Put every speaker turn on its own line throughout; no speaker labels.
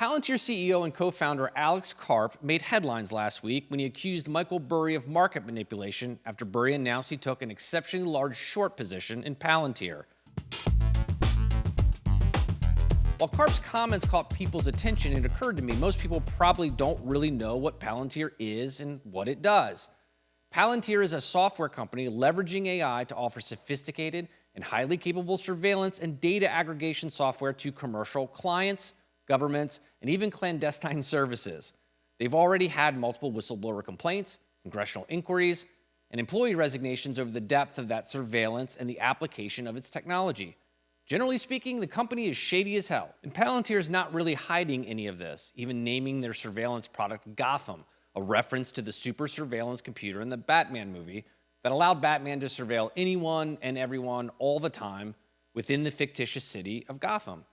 Palantir CEO and co-founder Alex Karp made headlines last week when he accused Michael Burry of market manipulation after Burry announced he took an exceptionally large short position in Palantir. While Karp's comments caught people's attention, it occurred to me most people probably don't really know what Palantir is and what it does. Palantir is a software company leveraging AI to offer sophisticated and highly capable surveillance and data aggregation software to commercial clients, governments, and even clandestine services. They've already had multiple whistleblower complaints, congressional inquiries, and employee resignations over the depth of that surveillance and the application of its technology. Generally speaking, the company is shady as hell, and Palantir is not really hiding any of this, even naming their surveillance product Gotham, a reference to the super surveillance computer in the Batman movie that allowed Batman to surveil anyone and everyone all the time within the fictitious city of Gotham.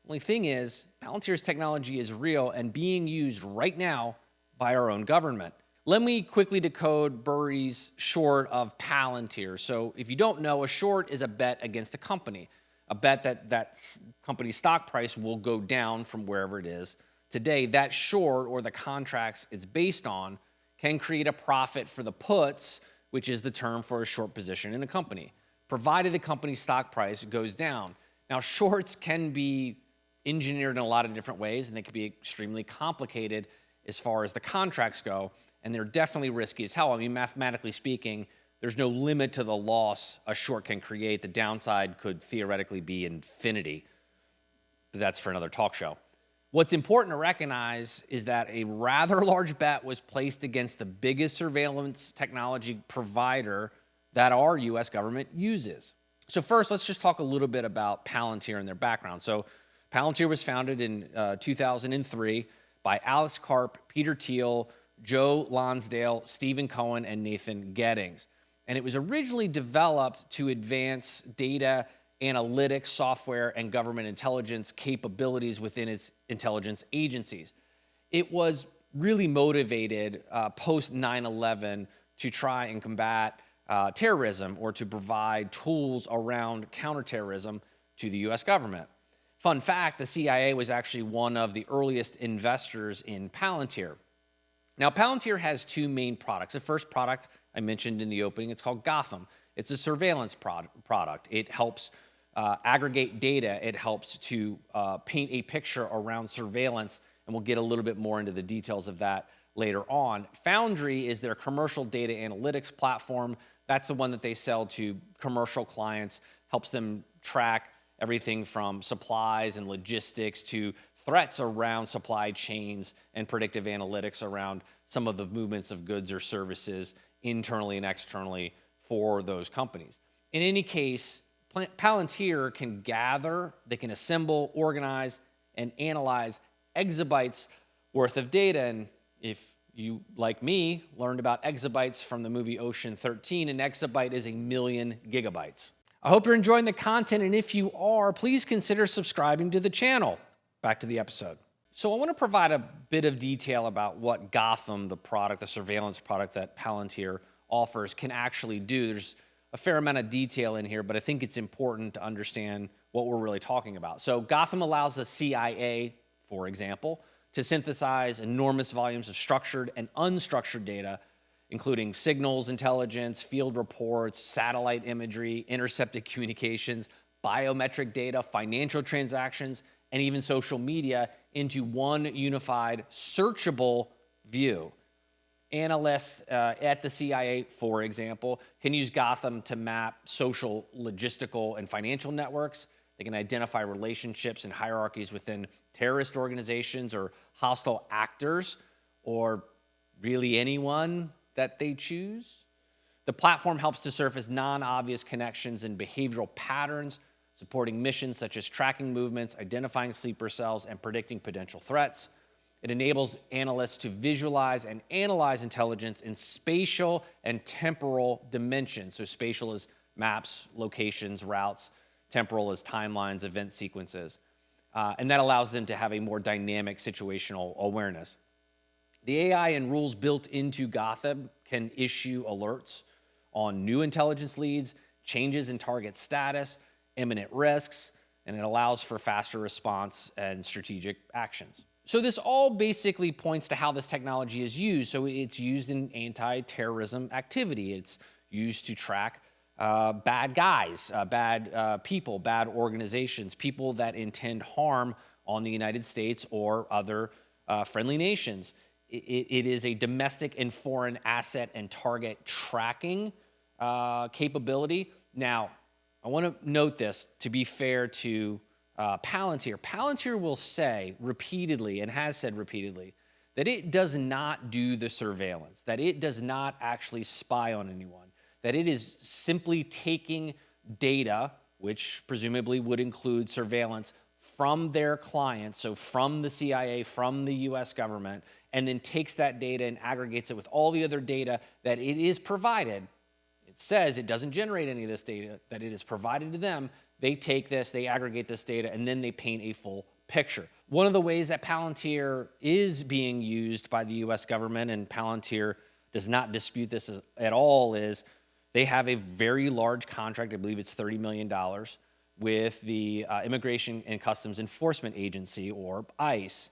Only thing is, Palantir's technology is real and being used right now by our own government. Let me quickly decode Burry's short of Palantir. So if you don't know, a short is a bet against a company, a bet that company's stock price will go down from wherever it is today. That short, or the contracts it's based on, can create a profit for the puts, which is the term for a short position in a company, provided the company's stock price goes down. Now, shorts can be engineered in a lot of different ways, and they can be extremely complicated as far as the contracts go, and they're definitely risky as hell. I mean, mathematically speaking, there's no limit to the loss a short can create. The downside could theoretically be infinity, but that's for another talk show. What's important to recognize is that a rather large bet was placed against the biggest surveillance technology provider that our U.S. government uses. So first, let's just talk a little bit about Palantir and their background. So Palantir was founded in 2003 by Alex Karp, Peter Thiel, Joe Lonsdale, Stephen Cohen, and Nathan Gettings. And it was originally developed to advance data analytics, software, and government intelligence capabilities within its intelligence agencies. It was really motivated post 9/11 to try and combat terrorism, or to provide tools around counterterrorism to the U.S. government. Fun fact, the CIA was actually one of the earliest investors in Palantir. Now, Palantir has two main products. The first product I mentioned in the opening, it's called Gotham. It's a surveillance product. It helps aggregate data. It helps to paint a picture around surveillance, and we'll get a little bit more into the details of that later on. Foundry is their commercial data analytics platform. That's the one that they sell to commercial clients, helps them track everything from supplies and logistics to threats around supply chains and predictive analytics around some of the movements of goods or services internally and externally for those companies. In any case, Palantir can gather, they can assemble, organize, and analyze exabytes worth of data. And if you, like me, learned about exabytes from the movie Ocean 13, an exabyte is 1,000,000 gigabytes. I hope you're enjoying the content, and if you are, please consider subscribing to the channel. Back to the episode. So I want to provide a bit of detail about what Gotham, the product, the surveillance product that Palantir offers, can actually do. There's a fair amount of detail in here, but I think it's important to understand what we're really talking about. So Gotham allows the CIA, for example, to synthesize enormous volumes of structured and unstructured data, including signals intelligence, field reports, satellite imagery, intercepted communications, biometric data, financial transactions, and even social media into one unified, searchable view. Analysts at the CIA, for example, can use Gotham to map social, logistical, and financial networks. They can identify relationships and hierarchies within terrorist organizations or hostile actors, or really anyone that they choose. The platform helps to surface non-obvious connections and behavioral patterns, supporting missions such as tracking movements, identifying sleeper cells, and predicting potential threats. It enables analysts to visualize and analyze intelligence in spatial and temporal dimensions. So spatial is maps, locations, routes. Temporal is timelines, event sequences. And that allows them to have a more dynamic situational awareness. The AI and rules built into Gotham can issue alerts on new intelligence leads, changes in target status, imminent risks, and it allows for faster response and strategic actions. So this all basically points to how this technology is used. So it's used in anti-terrorism activity. It's used to track bad guys, bad people, bad organizations, people that intend harm on the United States or other friendly nations. It is a domestic and foreign asset and target tracking capability. Now, I want to note this to be fair to Palantir. Palantir will say repeatedly, and has said repeatedly, that it does not do the surveillance, that it does not actually spy on anyone, that it is simply taking data, which presumably would include surveillance, from their clients, so from the CIA, from the US government, and then takes that data and aggregates it with all the other data that it is provided. It says it doesn't generate any of this data, that it is provided to them. They take this, they aggregate this data, and then they paint a full picture. One of the ways that Palantir is being used by the US government, and Palantir does not dispute this at all, is they have a very large contract, I believe it's $30 million, with the Immigration and Customs Enforcement Agency, or ICE.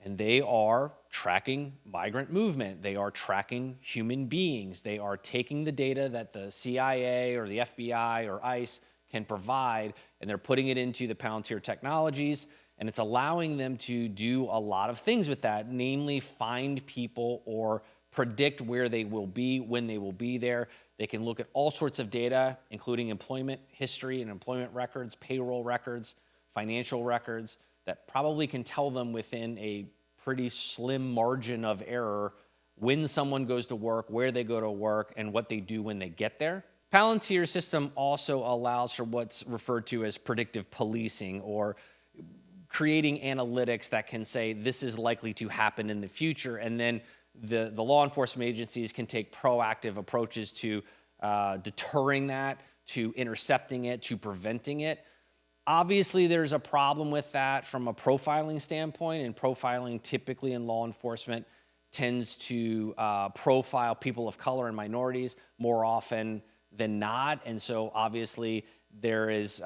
And they are tracking migrant movement. They are tracking human beings. They are taking the data that the CIA or the FBI or ICE can provide, and they're putting it into the Palantir technologies, and it's allowing them to do a lot of things with that, namely find people or predict where they will be, when they will be there. They can look at all sorts of data, including employment history and employment records, payroll records, financial records, that probably can tell them within a pretty slim margin of error when someone goes to work, where they go to work, and what they do when they get there. Palantir's system also allows for what's referred to as predictive policing, or creating analytics that can say this is likely to happen in the future, and then the law enforcement agencies can take proactive approaches to deterring that, to intercepting it, to preventing it. Obviously, there's a problem with that from a profiling standpoint, and profiling typically in law enforcement tends to profile people of color and minorities more often than not. And so obviously there is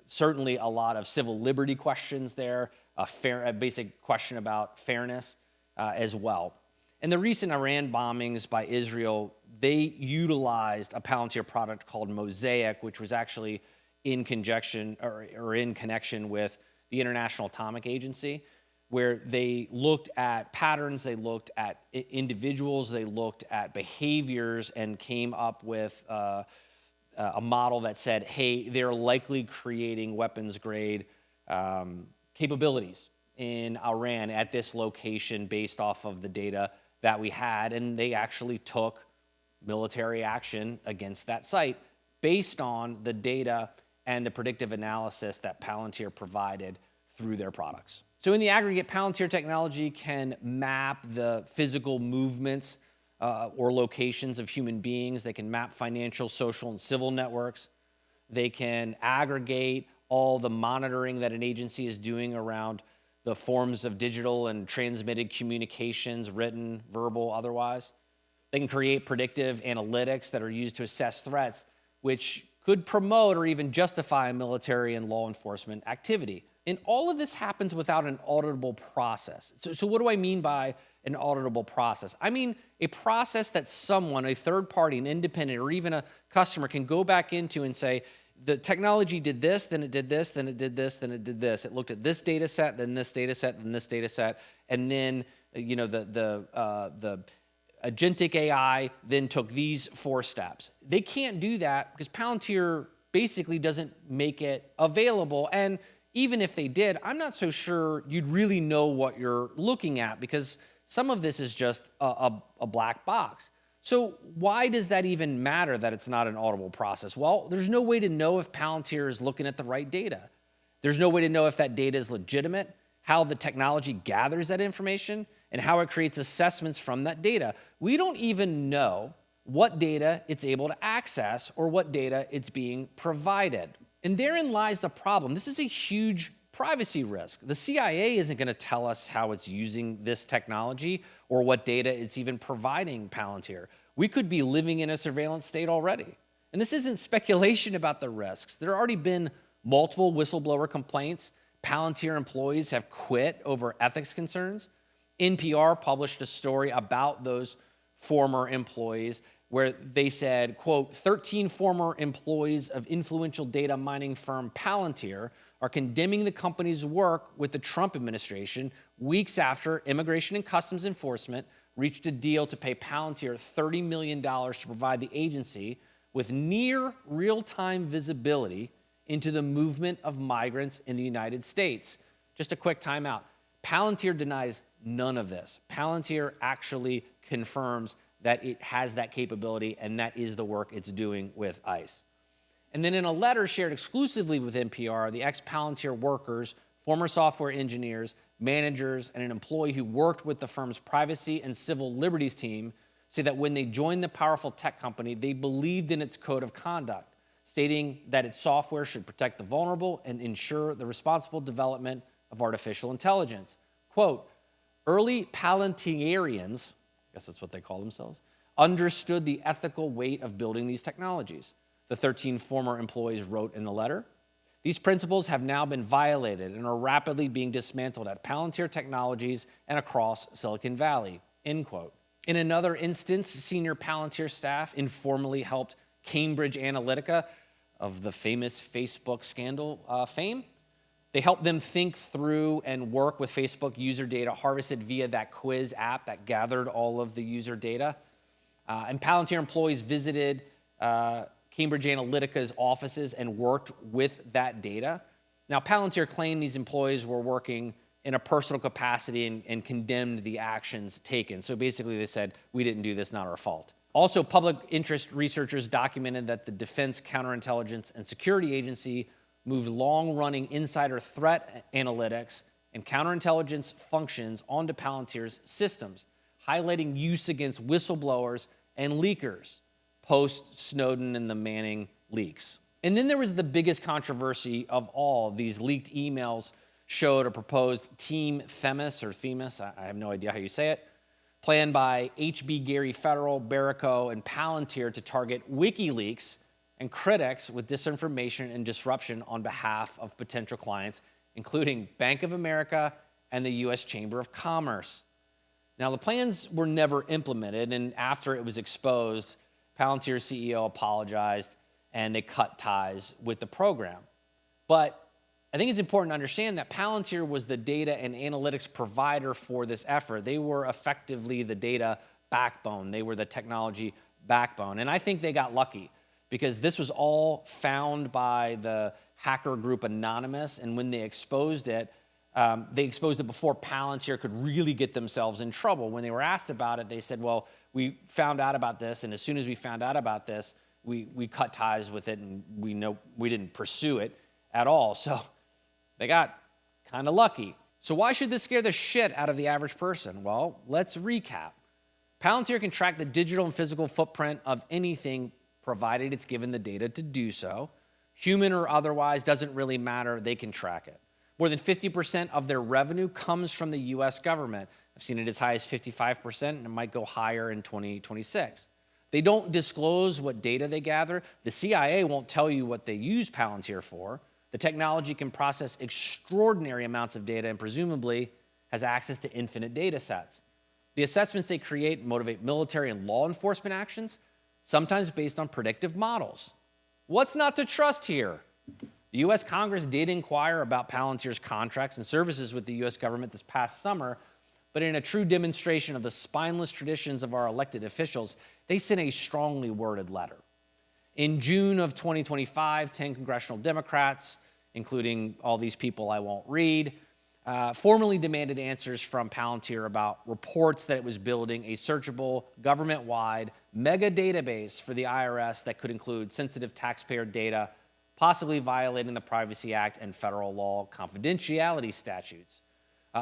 certainly a lot of civil liberty questions there, a basic question about fairness as well. And the recent Iran bombings by Israel, they utilized a Palantir product called Mosaic, which was actually in conjunction or in connection with the International Atomic Agency, where they looked at patterns, they looked at individuals, they looked at behaviors, and came up with a model that said, hey, they're likely creating weapons-grade capabilities in Iran at this location based off of the data that we had, and they actually took military action against that site based on the data and the predictive analysis that Palantir provided through their products. So in the aggregate, Palantir technology can map the physical movements or locations of human beings. They can map financial, social, and civil networks. They can aggregate all the monitoring that an agency is doing around the forms of digital and transmitted communications, written, verbal, otherwise. They can create predictive analytics that are used to assess threats, which could promote or even justify military and law enforcement activity. And all of this happens without an auditable process. So what do I mean by an auditable process? I mean a process that someone, a third party, an independent, or even a customer can go back into and say, the technology did this, then it did this, then it did this, then it did this. It looked at this data set, then this data set, then this data set, and then the agentic AI then took these 4 steps. They can't do that because Palantir basically doesn't make it available. And even if they did, I'm not so sure you'd really know what you're looking at, because some of this is just a black box. So why does that even matter that it's not an auditable process? Well, there's no way to know if Palantir is looking at the right data. There's no way to know if that data is legitimate, how the technology gathers that information, and how it creates assessments from that data. We don't even know what data it's able to access or what data it's being provided. And therein lies the problem. This is a huge privacy risk. The CIA isn't going to tell us how it's using this technology or what data it's even providing Palantir. We could be living in a surveillance state already. And this isn't speculation about the risks. There have already been multiple whistleblower complaints. Palantir employees have quit over ethics concerns. NPR published a story about those former employees where they said, quote, 13 former employees of influential data mining firm Palantir are condemning the company's work with the Trump administration weeks after Immigration and Customs Enforcement reached a deal to pay Palantir $30 million to provide the agency with near real-time visibility into the movement of migrants in the United States. Just a quick timeout. Palantir denies none of this. Palantir actually confirms that it has that capability, and that is the work it's doing with ICE. And then in a letter shared exclusively with NPR, the ex-Palantir workers, former software engineers, managers, and an employee who worked with the firm's privacy and civil liberties team say that when they joined the powerful tech company, they believed in its code of conduct, stating that its software should protect the vulnerable and ensure the responsible development of artificial intelligence. Quote, early Palantirians, I guess that's what they call themselves, understood the ethical weight of building these technologies. The 13 former employees wrote in the letter, these principles have now been violated and are rapidly being dismantled at Palantir Technologies and across Silicon Valley, end quote. In another instance, senior Palantir staff informally helped Cambridge Analytica, of the famous Facebook scandal fame. They helped them think through and work with Facebook user data harvested via that quiz app that gathered all of the user data. And Palantir employees visited Cambridge Analytica's offices and worked with that data. Now, Palantir claimed these employees were working in a personal capacity and condemned the actions taken. So basically they said, we didn't do this, not our fault. Also, public interest researchers documented that the Defense Counterintelligence and Security Agency moved long-running insider threat analytics and counterintelligence functions onto Palantir's systems, highlighting use against whistleblowers and leakers post-Snowden and the Manning leaks. And then there was the biggest controversy of all. These leaked emails showed a proposed Team Themis, or Themis, I have no idea how you say it, planned by H.B. Gary Federal, Barrico, and Palantir to target WikiLeaks and critics with disinformation and disruption on behalf of potential clients, including Bank of America and the U.S. Chamber of Commerce. Now, the plans were never implemented, and after it was exposed, Palantir's CEO apologized, and they cut ties with the program. But I think it's important to understand that Palantir was the data and analytics provider for this effort. They were effectively the data backbone. They were the technology backbone. And I think they got lucky, because this was all found by the hacker group Anonymous, and when they exposed it before Palantir could really get themselves in trouble. When they were asked about it, they said, well, we found out about this, and as soon as we found out about this, we cut ties with it, and we didn't pursue it at all. So they got kind of lucky. So why should this scare the shit out of the average person? Well, let's recap. Palantir can track the digital and physical footprint of anything, provided it's given the data to do so. Human or otherwise, doesn't really matter, they can track it. More than 50% of their revenue comes from the US government. I've seen it as high as 55%, and it might go higher in 2026. They don't disclose what data they gather. The CIA won't tell you what they use Palantir for. The technology can process extraordinary amounts of data and presumably has access to infinite data sets. The assessments they create motivate military and law enforcement actions, sometimes based on predictive models. What's not to trust here? The U.S. Congress did inquire about Palantir's contracts and services with the U.S. government this past summer, but in a true demonstration of the spineless traditions of our elected officials, they sent a strongly worded letter. In June of 2025, 10 congressional Democrats, including all these people I won't read, formally demanded answers from Palantir about reports that it was building a searchable, government-wide mega database for the IRS that could include sensitive taxpayer data, possibly violating the Privacy Act and federal law confidentiality statutes.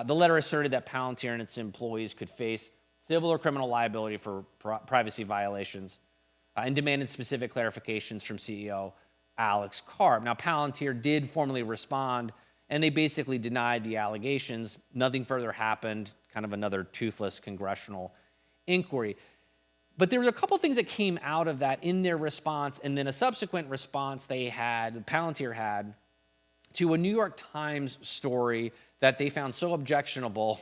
The letter asserted that Palantir and its employees could face civil or criminal liability for privacy violations, and demanded specific clarifications from CEO Alex Karp. Now, Palantir did formally respond, and they basically denied the allegations. Nothing further happened, kind of another toothless congressional inquiry. But there was a couple things that came out of that in their response, and then a subsequent response Palantir had to a New York Times story that they found so objectionable,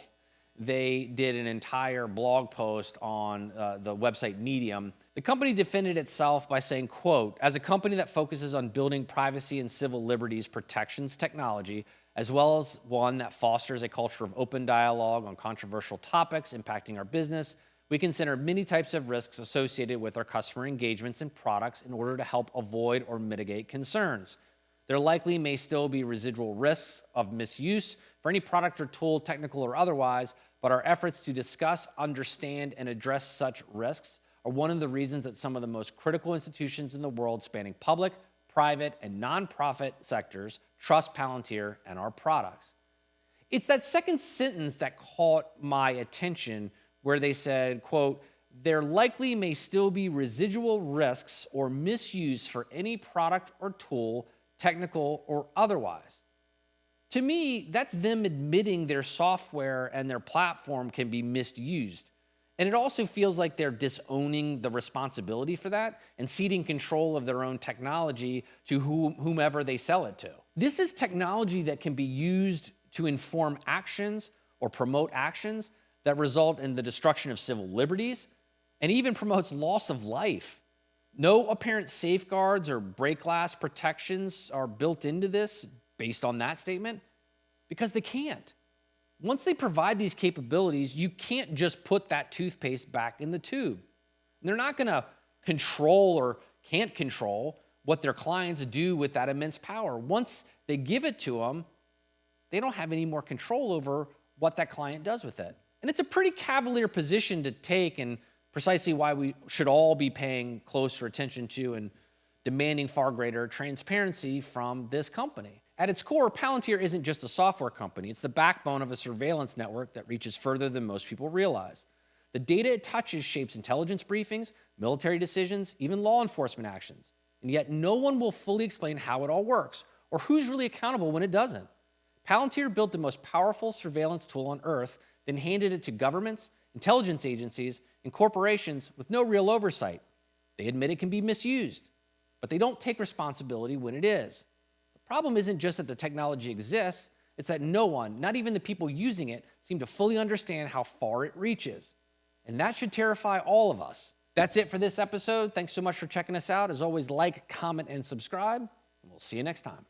they did an entire blog post on the website Medium. The company defended itself by saying, quote, "As a company that focuses on building privacy and civil liberties protections technology, as well as one that fosters a culture of open dialogue on controversial topics impacting our business, we consider many types of risks associated with our customer engagements and products in order to help avoid or mitigate concerns. There likely may still be residual risks of misuse for any product or tool, technical or otherwise, but our efforts to discuss, understand, and address such risks are one of the reasons that some of the most critical institutions in the world, spanning public, private, and nonprofit sectors, trust Palantir and our products." It's that second sentence that caught my attention, where they said, quote, "There likely may still be residual risks or misuse for any product or tool, technical or otherwise." To me, that's them admitting their software and their platform can be misused. And it also feels like they're disowning the responsibility for that and ceding control of their own technology to whomever they sell it to. This is technology that can be used to inform actions or promote actions that result in the destruction of civil liberties and even promotes loss of life. No apparent safeguards or break glass protections are built into this based on that statement, because they can't. Once they provide these capabilities, you can't just put that toothpaste back in the tube. They're not going to control or can't control what their clients do with that immense power. Once they give it to them, they don't have any more control over what that client does with it. And it's a pretty cavalier position to take, and precisely why we should all be paying closer attention to and demanding far greater transparency from this company. At its core, Palantir isn't just a software company. It's the backbone of a surveillance network that reaches further than most people realize. The data it touches shapes intelligence briefings, military decisions, even law enforcement actions. And yet no one will fully explain how it all works or who's really accountable when it doesn't. Palantir built the most powerful surveillance tool on Earth, then handed it to governments, intelligence agencies, and corporations with no real oversight. They admit it can be misused, but they don't take responsibility when it is. The problem isn't just that the technology exists, it's that no one, not even the people using it, seem to fully understand how far it reaches. And that should terrify all of us. That's it for this episode. Thanks so much for checking us out. As always, like, comment, and subscribe, and we'll see you next time.